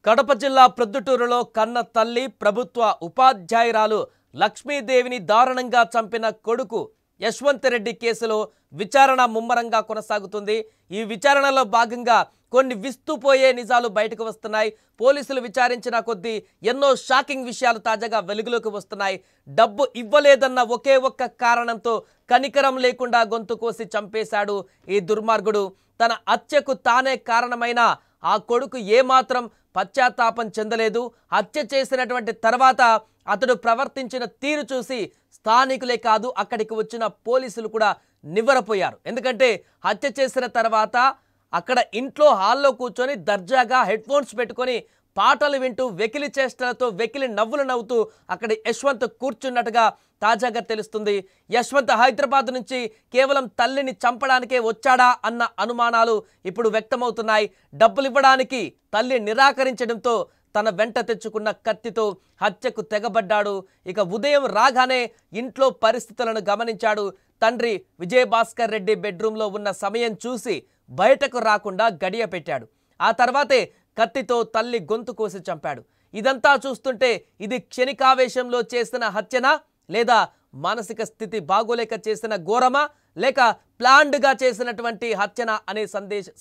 కడప జిల్లా ప్రొద్దుటూరులో కన్న తల్లి ప్రభుత్వ ఉపాధ్యాయురాలు లక్ష్మీదేవిని దారుణంగా చంపిన కొడుకు యశ్వంత్ రెడ్డి కేసులో విచారణ ముమ్మరంగా కొనసాగుతుంది। ఈ విచారణలో భాగంగా కొన్ని విస్తుపోయే నిజాలు బయటకు వస్తున్నాయి। పోలీసులు విచారించిన కొద్దీ ఎన్నో షాకింగ్ విషయాలు తాజాగా వెలుగులోకి వస్తున్నాయి। డబ్బు ఇవ్వలేదన్న ఒకే ఒక్క కారణంతో కనికరం లేకుండా గొంతు కోసి చంపేశాడు ఈ దుర్మార్గుడు। తన హత్యకు తానే కారణమైన ఆ కొడుకు ఏమాత్రం పశ్చాత్తాపం చెందలేదు। హత్య చేసినటువంటి తర్వాత అతడు ప్రవర్తించిన తీరు చూసి స్థానికులే కాదు అక్కడికి వచ్చిన పోలీసులు కూడా నివ్వెరపోయారు। ఎందుకంటే హత్య చేసిన తర్వాత అక్కడ ఇంట్లో హాల్లో కూర్చొని దర్జాగా హెడ్ ఫోన్స్ పెట్టుకొని పాటలు వింటూ వెకిలి చేష్టలతో వెకిలి నవ్వులు నవ్వుతూ అక్కడ యశ్వంత్ కూర్చున్నట్టుగా తాజాగా తెలుస్తుంది। యశ్వంత్ హైదరాబాద్ నుంచి కేవలం తల్లిని చంపడానికే వచ్చాడా అన్న అనుమానాలు ఇప్పుడు వ్యక్తమవుతున్నాయి। డబ్బులు ఇవ్వడానికి తల్లి నిరాకరించడంతో తన వెంట తెచ్చుకున్న కత్తితో హత్యకు తెగబడ్డాడు। ఇక ఉదయం రాగానే ఇంట్లో పరిస్థితులను గమనించాడు। తండ్రి విజయభాస్కర్ రెడ్డి బెడ్రూమ్లో ఉన్న సమయం చూసి బయటకు రాకుండా గడియ పెట్టాడు। ఆ తర్వాతే కత్తితో తల్లి గొంతు కోసి చంపాడు। ఇదంతా చూస్తుంటే ఇది క్షణికావేశంలో చేసిన హత్యనా లేదా మానసిక స్థితి బాగోలేక చేసిన ఘోరమా లేక ప్లాన్డ్గా చేసినటువంటి హత్యనా అనే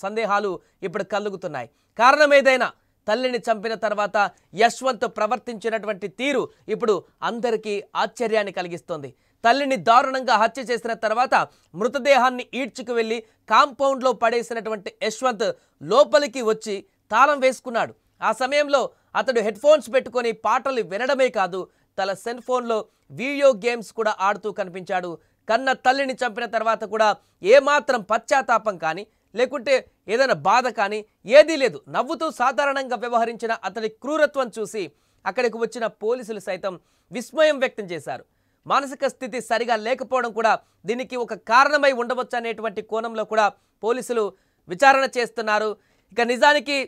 సందేహాలు ఇప్పుడు కలుగుతున్నాయి। కారణం ఏదైనా తల్లిని చంపిన తర్వాత యశ్వంత్ ప్రవర్తించినటువంటి తీరు ఇప్పుడు అందరికీ ఆశ్చర్యాన్ని కలిగిస్తోంది। తల్లిని దారుణంగా హత్య చేసిన తర్వాత మృతదేహాన్ని ఈడ్చుకు వెళ్ళి కాంపౌండ్లో పడేసినటువంటి యశ్వంత్ లోపలికి వచ్చి తాళం వేసుకున్నాడు। ఆ సమయంలో అతడు హెడ్ ఫోన్స్ పెట్టుకొని పాటలు వినడమే కాదు తన సెల్ ఫోన్లో వీడియో గేమ్స్ కూడా ఆడుతూ కనిపించాడు। కన్న తల్లిని చంపిన తర్వాత కూడా ఏమాత్రం పశ్చాత్తాపం కానీ లేకుంటే ఏదైనా బాధ కానీ ఏదీ లేదు। నవ్వుతూ సాధారణంగా వ్యవహరించిన అతడి క్రూరత్వం చూసి అక్కడికి వచ్చిన పోలీసులు సైతం విస్మయం వ్యక్తం చేశారు। మానసిక స్థితి సరిగా లేకపోవడం కూడా దీనికి ఒక కారణమై ఉండవచ్చు అనేటువంటి కోణంలో కూడా పోలీసులు విచారణ చేస్తున్నారు। ఇక నిజానికి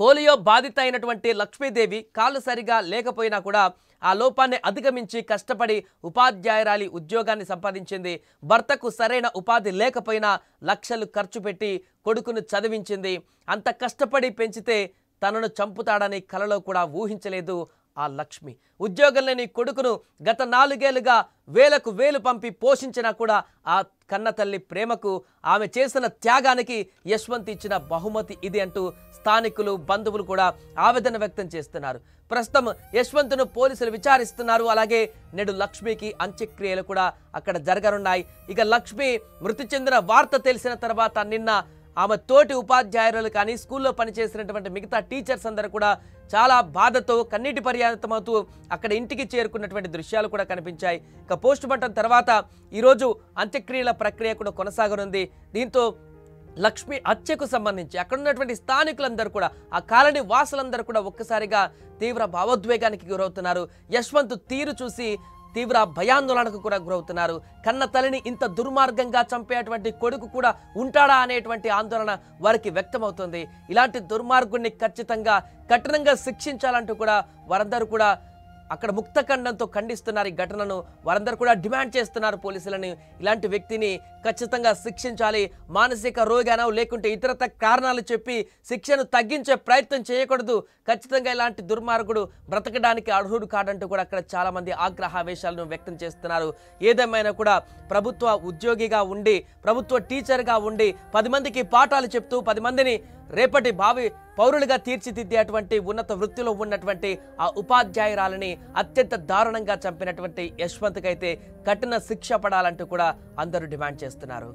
పోలియో బాధిత అయినటువంటి లక్ష్మీదేవి కాళ్ళు సరిగా లేకపోయినా కూడా ఆ లోపాన్ని అధిగమించి కష్టపడి ఉపాధ్యాయురాలి ఉద్యోగాన్ని సంపాదించింది। భర్తకు సరైన ఉపాధి లేకపోయినా లక్షలు ఖర్చు పెట్టి కొడుకును చదివించింది। అంత కష్టపడి పెంచితే తనను చంపుతాడని కలలో కూడా ఊహించలేదు ఆ లక్ష్మి। ఉద్యోగం లేని కొడుకును గత 4 ఏళ్లుగా వేలకు వేలు పంపి పోషించినా కూడా ఆ కన్న తల్లి ప్రేమకు ఆమె చేసిన త్యాగానికి యశ్వంత్ ఇచ్చిన బహుమతి ఇది అంటూ స్థానికులు బంధువులు కూడా ఆవేదన వ్యక్తం చేస్తున్నారు। ప్రస్తుతం యశ్వంత్ను పోలీసులు విచారిస్తున్నారు। అలాగే నేడు లక్ష్మికి అంత్యక్రియలు కూడా అక్కడ జరగనున్నాయి। ఇక లక్ష్మి మృతి చెందిన వార్త తెలిసిన తర్వాత నిన్న ఆమె తోటి ఉపాధ్యాయులు కానీ స్కూల్లో పనిచేసినటువంటి మిగతా టీచర్స్ అందరూ కూడా చాలా బాధతో కన్నీటి పర్యంతమవుతూ అక్కడ ఇంటికి చేరుకున్నటువంటి దృశ్యాలు కూడా కనిపించాయి। ఇక పోస్ట్ మార్టం తర్వాత ఈరోజు అంత్యక్రియల ప్రక్రియ కూడా కొనసాగనుంది। దీంతో లక్ష్మి హత్యకు సంబంధించి అక్కడ ఉన్నటువంటి స్థానికులందరూ కూడా ఆ కాలనీ వాసులందరూ కూడా ఒక్కసారిగా తీవ్ర భావోద్వేగానికి గురవుతున్నారు। యశ్వంత్ తీరు చూసి తీవ్ర భయాందోళనకు కూడా గురవుతున్నారు। కన్న తల్లిని ఇంత దుర్మార్గంగా చంపేటువంటి కొడుకు కూడా ఉంటాడా అనేటువంటి ఆందోళన వారికి వ్యక్తమవుతుంది। ఇలాంటి దుర్మార్గుడిని ఖచ్చితంగా కఠినంగా శిక్షించాలంటూ కూడా వారందరూ కూడా అక్కడ ముక్తఖండంతో ఖండిస్తున్నారు। ఈ ఘటనను వారందరూ కూడా డిమాండ్ చేస్తున్నారు పోలీసులని ఇలాంటి వ్యక్తిని ఖచ్చితంగా శిక్షించాలి। మానసిక రోగానో లేకుంటే ఇతరత కారణాలు చెప్పి శిక్షను తగ్గించే ప్రయత్నం చేయకూడదు। ఖచ్చితంగా ఇలాంటి దుర్మార్గుడు బ్రతకడానికి అర్హుడు కాడంటూ కూడా అక్కడ చాలా మంది ఆగ్రహావేశాలను వ్యక్తం చేస్తున్నారు। ఏదేమైనా కూడా ప్రభుత్వ ఉద్యోగిగా ఉండి ప్రభుత్వ టీచర్గా ఉండి 10 మందికి పాఠాలు చెప్తూ 10 మందిని రేపటి భావి పౌరులుగా తీర్చిదిద్దేటువంటి ఉన్నత వృత్తిలో ఉన్నటువంటి ఆ ఉపాధ్యాయురాలని అత్యంత దారుణంగా చంపినటువంటి యశ్వంత్కైతే కఠిన శిక్ష పడాలంటూ కూడా అందరూ డిమాండ్ చేస్తున్నారు।